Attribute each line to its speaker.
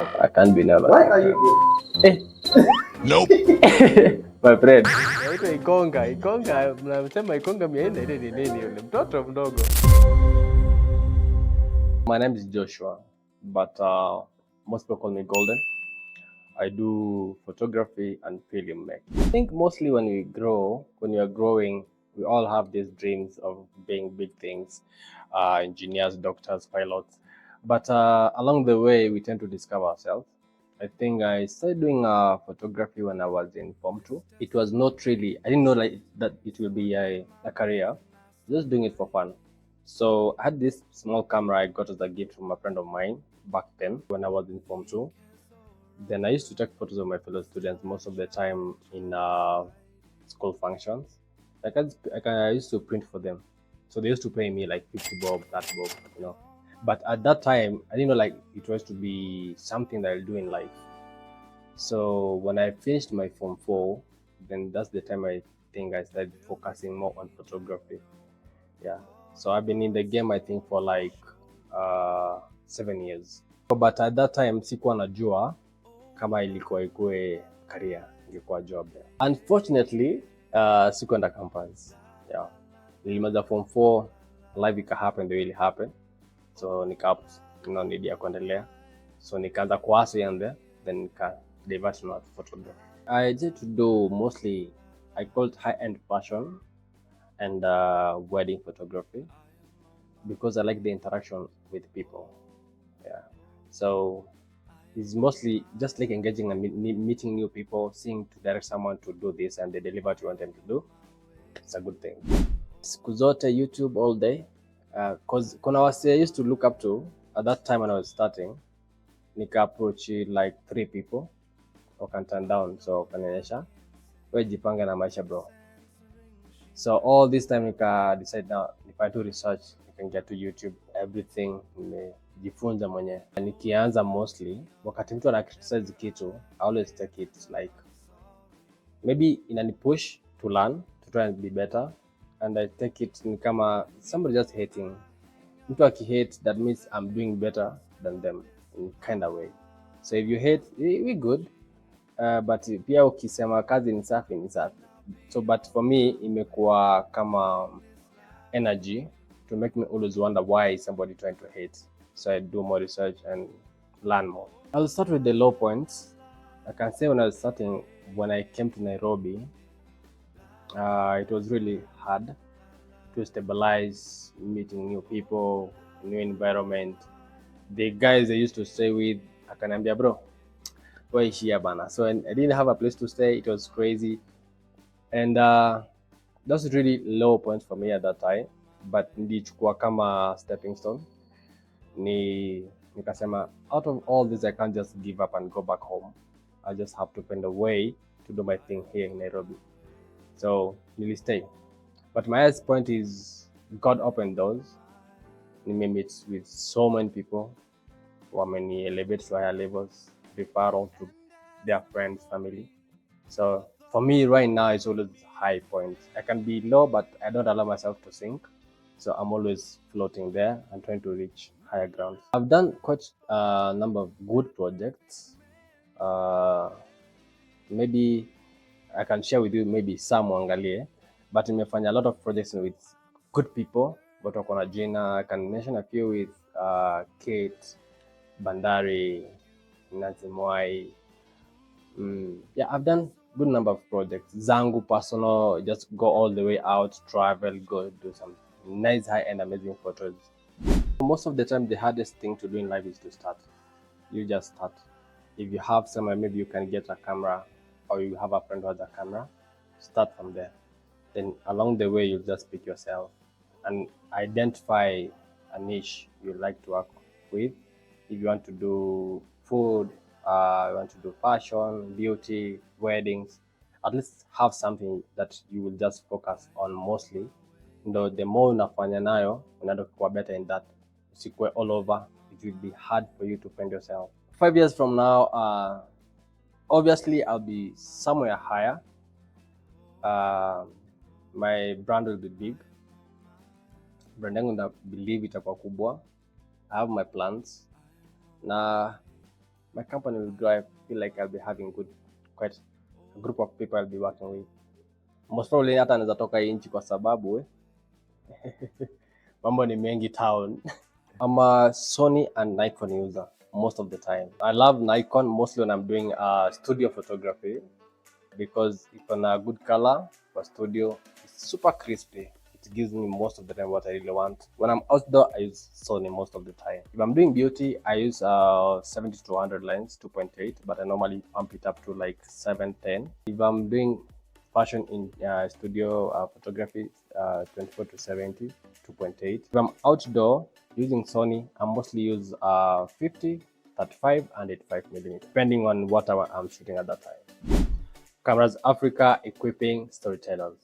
Speaker 1: I can't be nervous.
Speaker 2: Why are you
Speaker 1: Eh,
Speaker 3: Nope.
Speaker 1: my friend.
Speaker 4: Naitwa Ikonga, mnasema Ikonga 400 ile ni nini yule mtoto mdogo?
Speaker 1: My name is Joshua, but most people call me Golden. I do photography and filmmaking. I think mostly when you are growing, we all have these dreams of being big things, engineers, doctors, pilots. But along the way, we tend to discover ourselves. I think I started doing photography when I was in Form 2. It was not really, I didn't know like that it will be a career, just doing it for fun. So I had this small camera I got as a gift from a friend of mine back then when I was in Form 2. Then I used to take photos of my fellow students most of the time in school functions. I used to print for them. So they used to pay me like 50 bob, that bob. But at that time, I didn't know like it was to be something that I'll do in life. So when I finished my Form 4, then that's the time I think I started focusing more on photography. Yeah. So I've been in the game, I think, for like 7 years. But at that time, sikuwa najua kama ilikuwa ikue career, ilikuwa job. Unfortunately, sikuenda campus. Yeah. Nilimaliza Form 4, life ika happen the way it happened. So need ya kuendelea. So nikaanza kuhustle and then nika divert to photography. I did to do mostly, I called high-end fashion and wedding photography because I like the interaction with people. Yeah. So it's mostly just like engaging and meeting new people, seeing to direct someone to do this and they deliver what you want them to do. It's a good thing. Siku zote YouTube all day. Because kuna wase I used to look up to at that time when I was starting, nika approach like 3 people can turn down, so kanionyesha wewe jipanga na maisha bro. So all this time nika decide now if I do research I can get to YouTube everything nimejifunza mwenyewe. Nikianza mostly wakati mtu ana criticize kitu I always take it like maybe inani push to learn, to try and be better, and I take it ni kama somebody just hating. Mtu aki-hate, that means I'm doing better than them in kind of way. So if you hate, we good. But pia ukisema kazi ni safi, ni safi. So but for me, imekuwa kama energy to make me always wonder why is somebody trying to hate. So I do more research and learn more. I'll start with the low points. I can say when I came to Nairobi, it was really hard to stabilize, meeting new people, new environment. The guys I used to stay with, akaniambia bro, waishia bana. So I didn't have a place to stay. It was crazy, and that's really low point for me at that time. But nilichukua kama stepping stone. Nikasema out of all this I can't just give up and go back home. I just have to find a way to do my thing here in Nairobi. So nili stay. But my highest point is God opened doors. Nime meet with so many people who many elevate to higher levels, referral to their friends, family. So for me right now, it's always high point. I can be low, but I don't allow myself to sink. So I'm always floating there and trying to reach higher ground. I've done quite a number of good projects. Maybe I can share with you maybe some wangalie. But nimefanya a lot of projects with good people, but wako na jina. I can mention a few with Kate, Bandari, Nancy Mwai. Yeah, I've done good number of projects. Zangu personal, just go all the way out, travel, go do some nice high-end amazing photos. Most of the time, the hardest thing to do in life is to start. You just start. If you have somewhere, maybe you can get a camera, or you have a friend who has a camera, start from there. Then along the way, you'll just pick yourself and identify a niche you like to work with. If you want to do food, you want to do fashion, beauty, weddings, at least have something that you will just focus on mostly. Though the more unafanya nayo, unaenda kuwa better in that. Usikue all over, it will be hard for you to find yourself. 5 years from now, obviously I'll be somewhere higher. My brand will be big. Brand yangu na believe itakuwa kubwa. I have my plans. Na my company will grow. I feel like I'll be having quite a group of people I'll be working with. Most probably hata anaweza toka hii nchi kwa sababu mambo ni mengi town. I'm a Sony and Nikon user most of the time. I love Nikon mostly when I'm doing studio photography because it's on a good color for studio. It's super crispy. It gives me most of the time what I really want. When I'm outdoor, I use Sony most of the time. If I'm doing beauty, I use 70 to 100 lens, 2.8, but I normally pump it up to like 710. If I'm doing fashion in studio photography, 24 to 70, 2.8. If I'm outdoor using Sony, I mostly use 50, 35, and 85mm, depending on what I'm shooting at that time. Cameras Africa equipping storytellers.